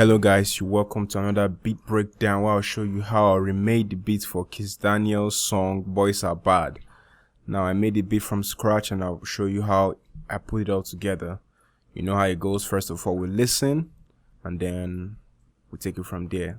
Hello guys, you're welcome to another beat breakdown where I'll show you how I remade the beat for Kiss Daniel's song Boys Are Bad. Now I made the beat from scratch and I'll show you how I put it all together. You know how it goes. First of all, we listen and then we take it from there.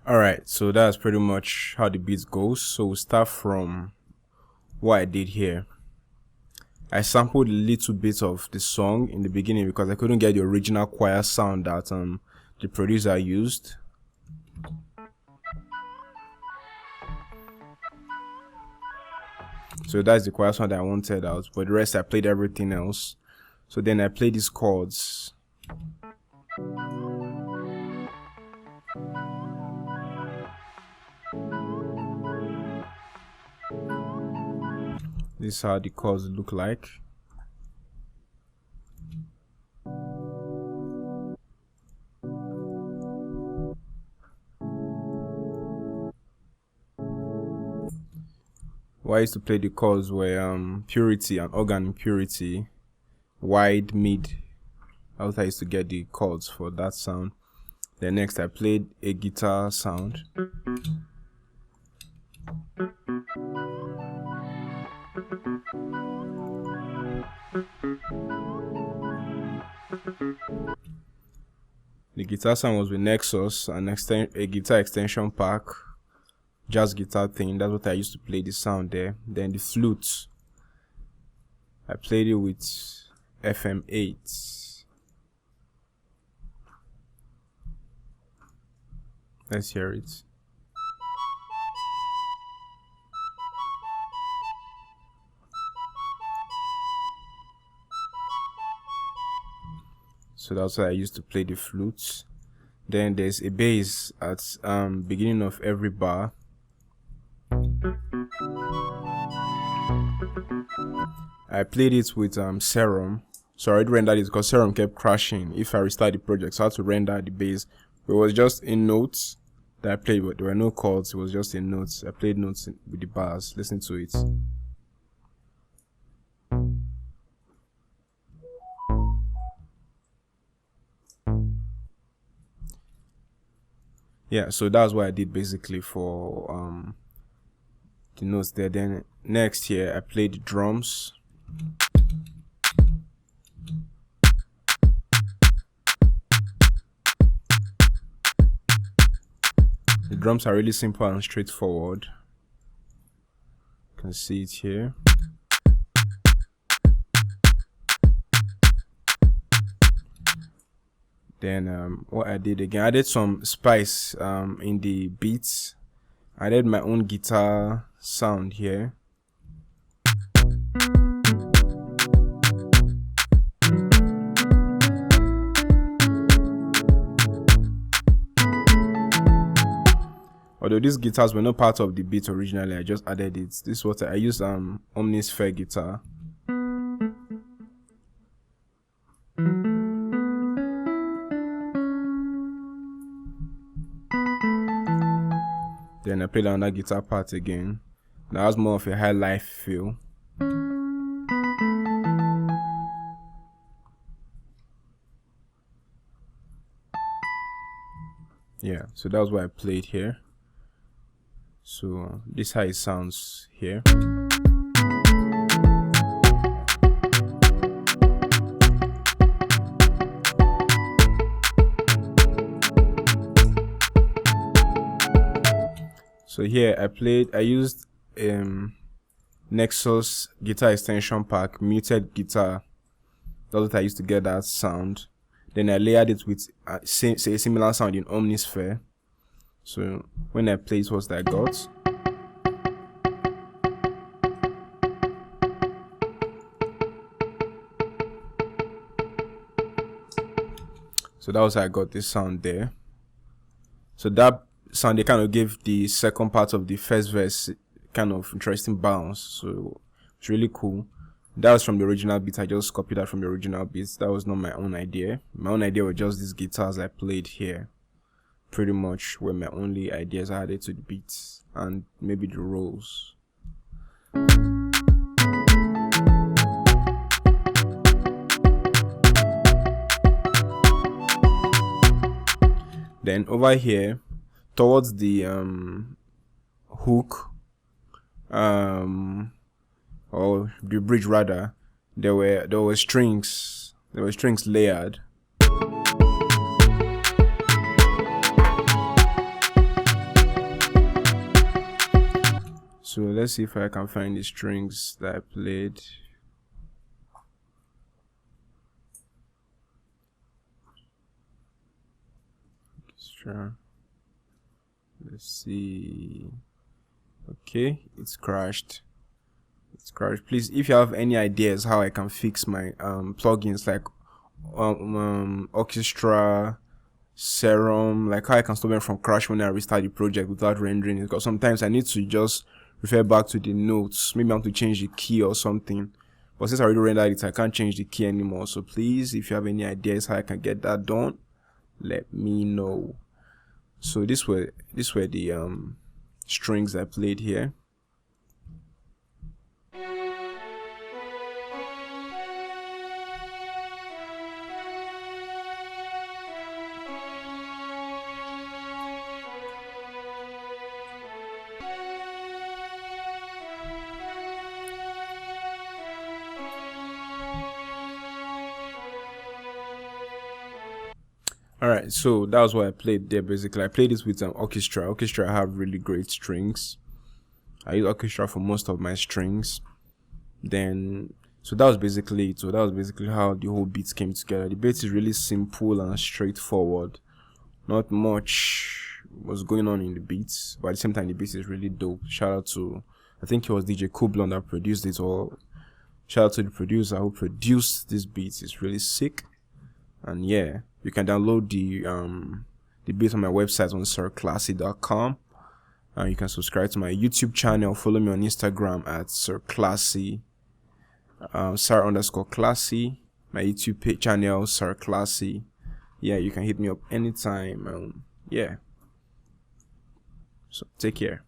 Alright, so that's pretty much how the beat goes. So we'll start from what I did here. I sampled a little bit of the song in the beginning because I couldn't get the original choir sound that the producer used. So that's the choir sound that I wanted out, but the rest I played everything else. So then I played these chords. This is how the chords look like. What I used to play the chords were purity and organ purity, wide, mid. That's how I used to get the chords for that sound. Then next I played a guitar sound. The guitar sound was with Nexus, a guitar extension pack, jazz guitar thing. That's what I used to play the sound there. Then the flute, I played it with FM8. Let's hear it. So that's why I used to play the flutes. Then there's a bass at beginning of every bar. I played it with Serum. So I already rendered it because Serum kept crashing if I restart the project. So I had to render the bass. It was just in notes that I played, but there were no chords. It was just in notes. I played notes with the bars. Listen to it. Yeah, so that's what I did basically for the notes there. Then next here I played the drums. The drums are really simple and straightforward. You can see it here. Then what I did again, I added some spice in the beats. I added my own guitar sound here. Although these guitars were not part of the beat originally, I just added it. This is what I used Omnisphere guitar. Then I played on that guitar part again. That has more of a high life feel. Yeah, so that was what I played here. So this is how it sounds here. So here I used Nexus guitar extension pack, muted guitar. That's what I used to get that sound. Then I layered it with a similar sound in Omnisphere. So when I played, it was that I got. So that was how I got this sound there. So that sound, they kind of gave the second part of the first verse kind of interesting bounce. So it's really cool. That was from the original beat. I just copied that from the original beats. That was not my own idea. My own idea was just these guitars I played here. Pretty much were my only ideas I added to the beats, and maybe the rolls. Then over here, towards the hook, or the bridge rather, there were strings. There were strings layered. So let's see if I can find the strings that I played. Sure. Let's see. Okay, it's crashed. It's crashed. Please, if you have any ideas how I can fix my plugins like Orchestra, Serum, like how I can stop them from crashing when I restart the project without rendering it, because sometimes I need to just refer back to the notes. Maybe I want to change the key or something, but since I already rendered it, I can't change the key anymore. So please, if you have any ideas how I can get that done, let me know. So these were the strings I played here. Alright, so that was what I played there basically. I played this with an orchestra. Orchestra have really great strings. I use orchestra for most of my strings. Then, so that was basically it. So that was basically how the whole beat came together. The beat is really simple and straightforward. Not much was going on in the beats, but at the same time the beat is really dope. Shout out to, I think it was DJ Kublon that produced it, or shout out to the producer who produced this beat. It's really sick. And yeah, you can download the beat on my website on sirclassy.com. You can subscribe to my YouTube channel. Follow me on Instagram at sirclassy, sir_classy. My YouTube channel, sirclassy. Yeah, you can hit me up anytime. Yeah. So take care.